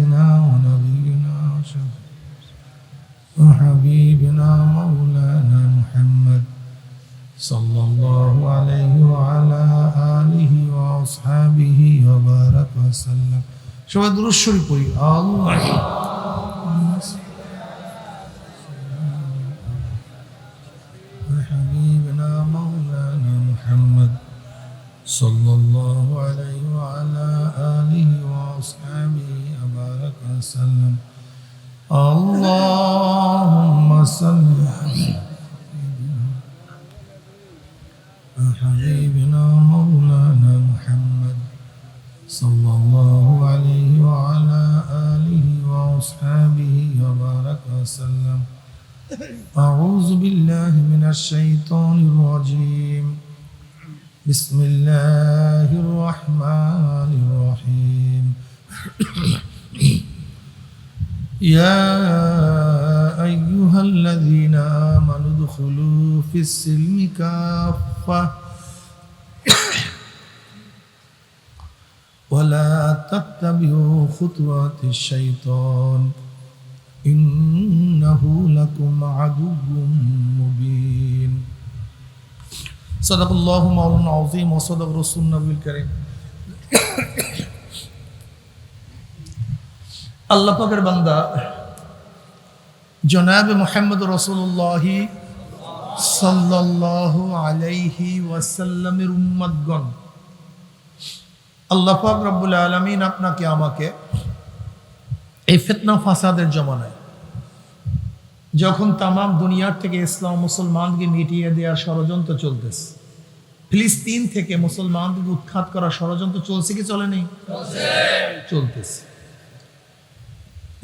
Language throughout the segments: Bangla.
سيدنا ونبينا وحبيبنا مولانا محمد صلى الله عليه وعلى آله وأصحابه وبارك وسلم شو درود شريف পড়ি আল্লাহ وحبيبنا مولانا محمد صلى الله عليه وعلى آله وأصحابه وبارك وسلم اللهم صل حبيبنا مولانا محمد صلى الله عليه وعلى آله وأصحابه وبارك وسلم أعوذ بالله من الشيطان الرجيم بسم الله الرحمن الرحيم يا أيها الذين آمنوا ادخلوا في السلم كافة ولا تتبعوا خطوات الشيطان إنه لكم عدو مبين صدق الله مولانا العظيم وصدق رسول النبي الكريم আল্লাহ পাকের বান্দা জনাব মুহাম্মদ রাসূলুল্লাহ সাল্লাল্লাহু আলাইহি ওয়াসাল্লামের উম্মতগণ, আল্লাহ পাক রব্বুল আলামিন আপনাকে আমাকে এই ফিতনা ফাসাদের জমানায় যখন তাম দুনিয়ার থেকে ইসলাম মুসলমানকে মিটিয়ে দেওয়ার ষড়যন্ত্র চলতেছে, ফিলিস্তিন থেকে মুসলমানদের উৎখাত করার ষড়যন্ত্র চলছে কি চলেনি? চলতেছে।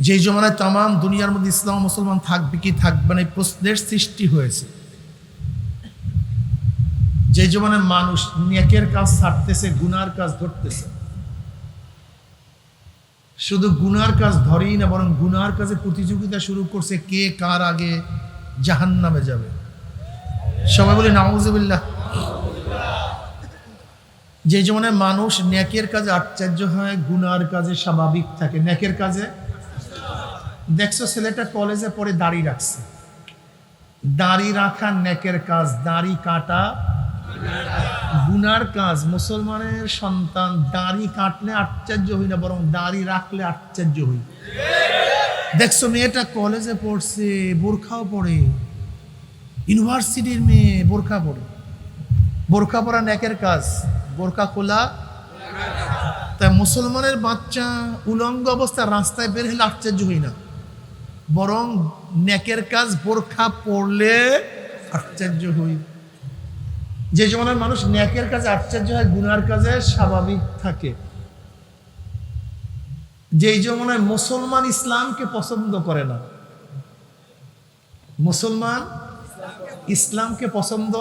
যে জমানায় তাম দুনিয়ার মধ্যে ইসলাম মুসলমান থাকবে কি থাকবে না এই প্রশ্নের সৃষ্টি হয়েছে, যে জমানায় মানুষ নেকের কাজ ছাড়তেছে, গুনার কাজ ধরতেছে, শুধু গুনার কাজ ধরেই না বরং গুনার কাজে প্রতিযোগিতা শুরু করছে কে কার আগে জাহান্নামে যাবে। সবাই বলে নাউজুবিল্লাহ। যে জমানায় মানুষ নেকের কাজে আশ্চর্য হয়, গুনার কাজে স্বাভাবিক থাকে, নেকের কাজে দেখছো ছেলেটা কলেজে পড়ে দাড়ি রাখছে, দাড়ি রাখা নেকের কাজ, দাড়ি কাটা গুনার কাজ। মুসলমানের সন্তান দাড়ি কাটলে আশ্চর্য হই না বরং দাড়ি রাখলে আশ্চর্য হই। দেখছো মেয়েটা কলেজে পড়ছে, বোরখাও পড়ে, ইউনিভার্সিটির মেয়ে বোরখা পড়ে, বোরখা পরা নেকের কাজ, বোরখা খোলা। তাই মুসলমানের বাচ্চা উলঙ্গ অবস্থায় রাস্তায় বের হলে আশ্চর্য হই না বরং নেকের কাজ বোরখা পড়লে আশ্চর্য হই। যে জমানার মানুষ নেকের কাজে আশ্চর্য হয়, গুনার কাজে স্বাভাবিক থাকে। যেই জমানায় মুসলমান ইসলামকে পছন্দ করে না, মুসলমান ইসলামকে পছন্দ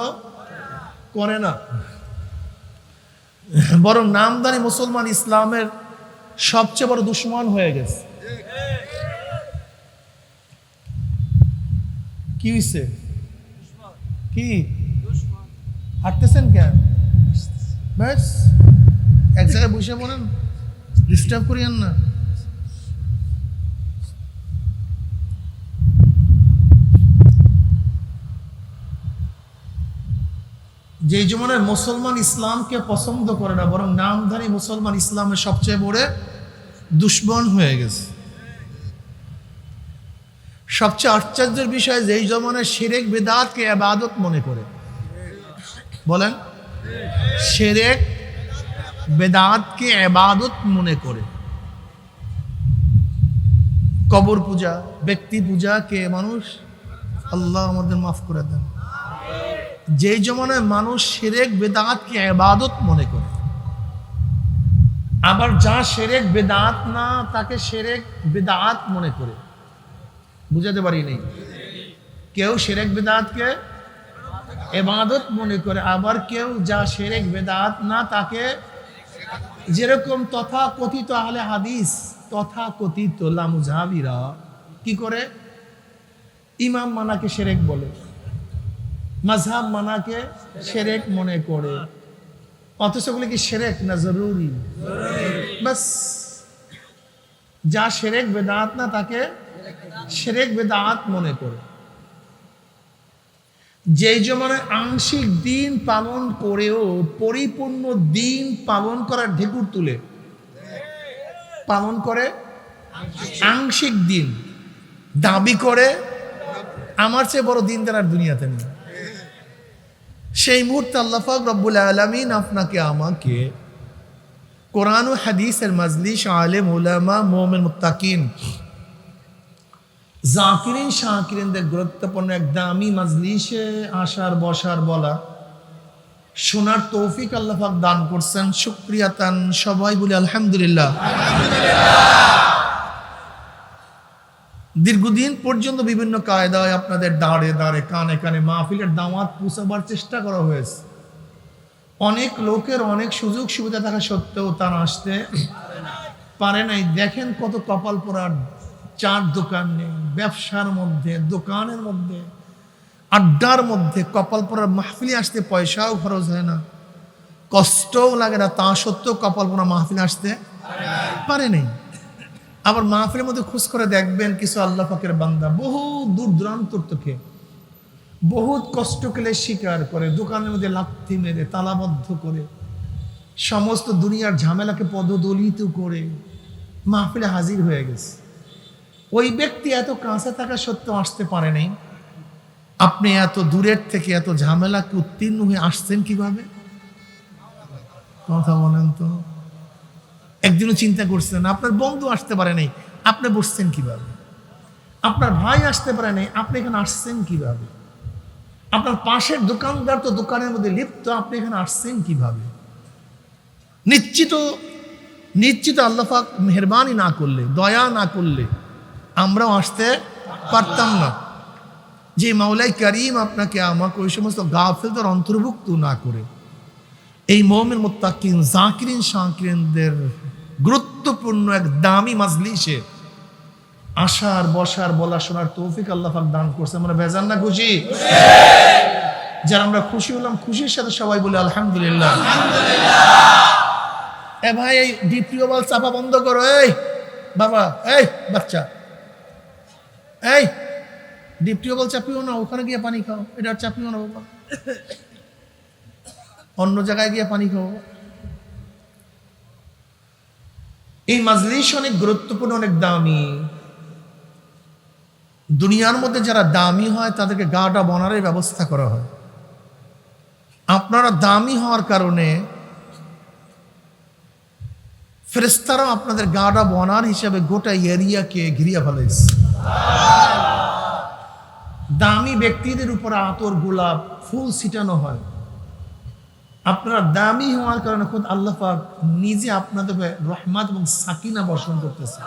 করে না বরং নামদারি মুসলমান ইসলামের সবচেয়ে বড় দুশ্মন হয়ে গেছে। কি হয়েছে? কি হাঁটতেছেন কেন? ব্যাস এক জায়গায় বসে বলেন, ডিস্টার্ব করিয়েন না। যে জমানায় মুসলমান ইসলামকে পছন্দ করে না বরং নামধারী মুসলমান ইসলামের সবচেয়ে বড় দুশ্মন হয়ে গেছে। সবচেয়ে আশ্চর্যের বিষয়, যেই জমানায় শিরক বিদআতকে ইবাদত মনে করে, বলেন শিরক বিদআতকে ইবাদত মনে করে, কবর পূজা, ব্যক্তি পূজাকে মানুষ, আল্লাহ আমাদের মাফ করে দেন, যেই জমানায় মানুষ শিরক বিদআতকে ইবাদত মনে করে, আবার যা শিরক বিদআত না তাকে শিরক বিদআত মনে করে। বুঝাতে পারি নাই? কেউ শিরক বিদআতকে ইবাদত মনে করে, আবার কেউ যা শিরক বিদআত না তাকে, যেরকম তথা কথিত আহলে হাদিস, তথা কথিত লামুজাহাবিরা কি করে? ইমাম মানাকে শিরক বলে, মাযহাব মানাকে শিরক মনে করে, অথচ বলে কি শিরক না জরুরি? বাস যা শিরক বেদাত না তাকে শিরক বেদাত মনে করে। যেই জমানায় আংশিক দিন পালন করেও পরিপূর্ণ দিন পালন করার ঢেকুর তুলে পালন করে, আংশিক দিন দাবি করে আমার চেয়ে বড় দিন তার দুনিয়াতে নেই। সেই মুহূর্তে আল্লাহ পাক রব্বুল আলামিন আপনাকে আমাকে কোরআন ও হাদিসের মাজলিস, আলেম উলামা, মুমিন মুত্তাকিন, জাকিরিন শাকিরিনদের গুরুত্বপূর্ণ এক দামি মাজলিসে আসার বসার বলা শোনার তৌফিক আল্লাহ পাক দান করছেন। শুকরিয়াতান সবাই বলি আলহামদুলিল্লাহ। দীর্ঘদিন পর্যন্ত বিভিন্ন কায়দায় আপনাদের দাঁড়ে দাঁড়ে কানে কানে মাহফিলের দাওয়াত পৌঁছাবার চেষ্টা করা হয়েছে। অনেক লোকের অনেক সুযোগ সুবিধা থাকা সত্ত্বেও তারা আসতে পারে নাই। দেখেন কত কপাল পোড়ার, চার দোকানে, ব্যবসার মধ্যে, দোকানের মধ্যে, আড্ডার মধ্যে কপাল পোড়ার মাহফিলে আসতে পয়সাও খরচ হয় না, কষ্টও লাগে না, তা সত্ত্বেও কপাল পোড়া মাহফিলে আসতে পারে নাই। আবার মাহফিলের মধ্যে খোঁজ করে দেখবেন কিছু আল্লাহ পাকের বান্দা বহু দূর দূরান্ত থেকে বহুত কষ্ট করে স্বীকার করে দোকানের মধ্যে লাথি মেরে তালাবদ্ধ করে সমস্ত দুনিয়ার ঝামেলাকে পদদলিত করে মাহফিলে হাজির হয়ে গেছে। ওই ব্যক্তি এত কাছে থাকা সত্ত্বেও আসতে পারে নাই। আপনি এত দূরের থেকে এত ঝামেলাকে উত্তীর্ণ হয়ে আসছেন কিভাবে? কথা বলেন তো। একদিনও চিন্তা করছেন? আপনার বন্ধু আসতে পারে নাই, আপনি বসছেন কিভাবে? আপনার ভাই আসতে পারে নাই, আপনি এখানে আসছেন কিভাবে? আপনার পাশের দোকানদার তো দোকানের মধ্যে লিপ্ত, আপনি এখানে আসছেন কিভাবে? নিশ্চিত আল্লাহ পাক মেহেরবানি না করলে, দয়া না করলে আমরাও আসতে পারতাম না। যে মাওলাই করিম আপনাকে আমাকে ওই সমস্ত গাফিলদের অন্তর্ভুক্ত না করে এই মুমিন মুত্তাকিন জাকিরিন শাকিরিনদের গুরুত্বপূর্ণ এক দামি মাজলিসে আসার বসার বলা শোনার তৌফিক আল্লাহ পাক দান করছে। আমরা বেজান না খুশি? যারা আমরা খুশি হলাম, খুশির সাথে সবাই বলে আলহামদুলিল্লাহ। এ ভাই, এই ডিপিওবাল চাপা বন্ধ করো। এই বাবা, এই বাচ্চা, এই ডিপিওবাল চাপিও না, ওখানে গিয়ে পানি খাও। এটা চাপিও না বাবা, অন্য জায়গায় গিয়ে পানি খাও। এই মাজলিস অনেক গুরুত্বপূর্ণ, অনেক দামি। দুনিয়ার মধ্যে যারা দামি হয় তাদেরকে গাটা বনারের ব্যবস্থা করা হয়। আপনারা দামি হওয়ার কারণে ফেরেশতারাও আপনাদের গাটা বনার হিসাবে গোটা এরিয়াকে ঘিরিয়ে ফেলেছে। দামি ব্যক্তিদের উপর আতর, গোলাপ, ফুল ছিটানো হয়। আপনারা দামি হওয়ার কারণে খুদ আল্লাহ পাক নিজে আপনাদের রহমত এবং সাকিনা বর্ষণ করতেছে।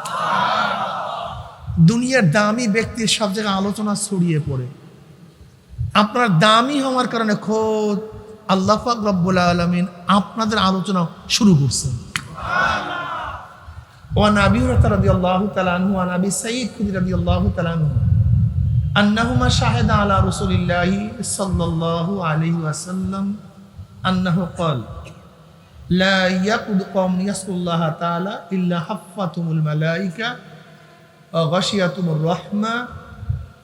দুনিয়ার দামি ব্যক্তির সব জায়গায় আলোচনা ছড়িয়ে পড়ে। আপনারা দামি হওয়ার কারণে খোদ আল্লাহ পাক রব্বুল আলামিন আপনাদের আলোচনা শুরু করছেন। ওয়া নবী রাদিয়াল্লাহু তাআলা আনহু ওয়া নবী সাইয়্যিদ খুদরি রাদিয়াল্লাহু তাআলা আনহু আন্নাহুমা শাহিদা আলা রাসূলিল্লাহি সাল্লাল্লাহু আলাইহি ওয়াসাল্লাম আন্নাহু ক্বাল লা ইয়াকুদ কওম ইয়াসকুল্লাহ তাআলা ইল্লা হাফফাতুমুল মালায়েকা ওয়া গাশিয়াতুমুর রাহমা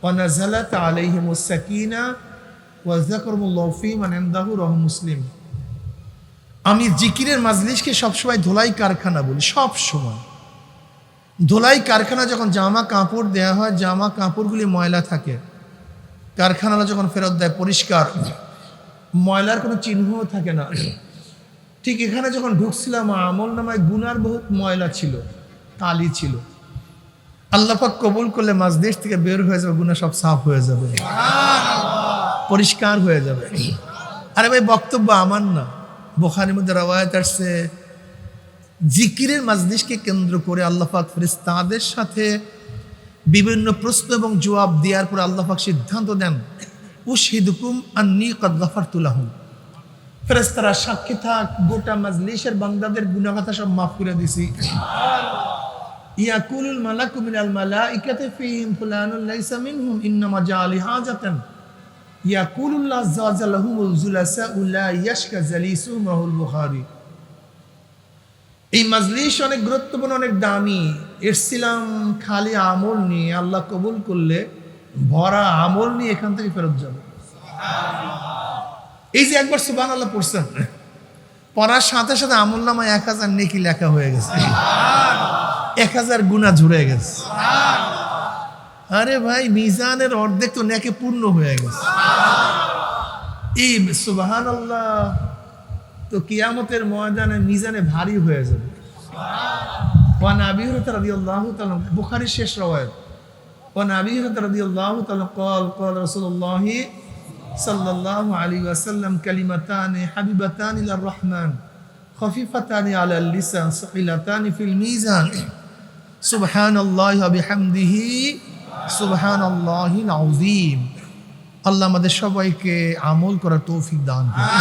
ওয়া নাযালাত আলাইহিমুস সাকিনা ওয়া যাকারুল্লাহু ফী মান ইনদাহু রাহু মুসলিম। আমি জিকিরের মাজলিসকে সবসময় ধোলাই কারখানা বলি। সব সময় ধোলাই কারখানা, যখন জামা কাপড় দেওয়া হয়, জামা কাপড়গুলি ময়লা থাকে, কারখানারা যখন ফেরত দেয় পরিষ্কার, ময়লার কোনো চিহ্নও থাকে না। ঠিক এখানে যখন ঢুকছিলাম আমল নামায় গুনার বহুত ময়লা ছিল, কালি ছিল। আল্লাহ পাক কবুল করলে মাজলিস থেকে বের হয়ে যাবে, গুনাহ সব সাফ হয়ে যাবে, পরিষ্কার হয়ে যাবে। আরে ভাই, বক্তব্য আমার না, বুখারীর মধ্যে রওয়ায়াত আসছে, জিকিরের মাজলিসকে কেন্দ্র করে আল্লাহ পাক ফেরেশতাদের সাথে বিভিন্ন প্রশ্ন এবং জবাব দেওয়ার পর আল্লাহ পাক সিদ্ধান্ত দেন, উশহিদুকুম আন্নী ক্বাদ গাফারতু লাহুম। ফেরেশতারা সাক্ষী থাক, গোটা মাজলিসের বান্দাদের গুনাহ কথা সব মাফ করে দিছি। ইয়াকুলুল মালাকু মিনাল মালাইকাতি ফীহিম ফুলানুন লাইসা মিনহুম ইন্নামা জাআলি হাজাতান ইয়াকুলুল্লাহ আযজা ওয়া জাল্লা লাহুমুল জুলাসা লা ইয়াশকা জালিসুহুম রাহুল বুখারী। এই মাজলিস অনেক গুরুত্বপূর্ণ, অনেক দামি। এসছিলাম খালি আমল নিয়ে, আল্লাহ কবুল করলে ভরা আমল নিয়ে এখান থেকে ফেরত যাবে। এই যে একবার সুবহানাল্লাহ পড়ছেন, পড়ার সাথে সাথে আমল নামায় 1000 নেকি লেখা হয়ে গেছে, 1000 গুনাহ ঝরে গেছে। আরে ভাই, মিজানের অর্ধেক তো নেকে পূর্ণ হয়ে গেছে। এই সুবহানাল্লাহ তো কিয়ামতের ময়দানে মিজানে ভারী হয়ে যাবে। ওয়ান আবি হুরায়রা রাদিয়াল্লাহু তাআলা, বুখারীর শেষ রওয়ায়াত, ওয়ান আবি হুরায়রা রাদিয়াল্লাহু তাআলা قال قال رسول الله صلى الله عليه وسلم كلمتان حبيبتان الى الرحمن خفيفتان على اللسان ثقيلتان في الميزان سبحان الله وبحمده سبحان الله العظيم। আল্লাহ আমাদের সবাইকে আমল করার তৌফিক দান করুন।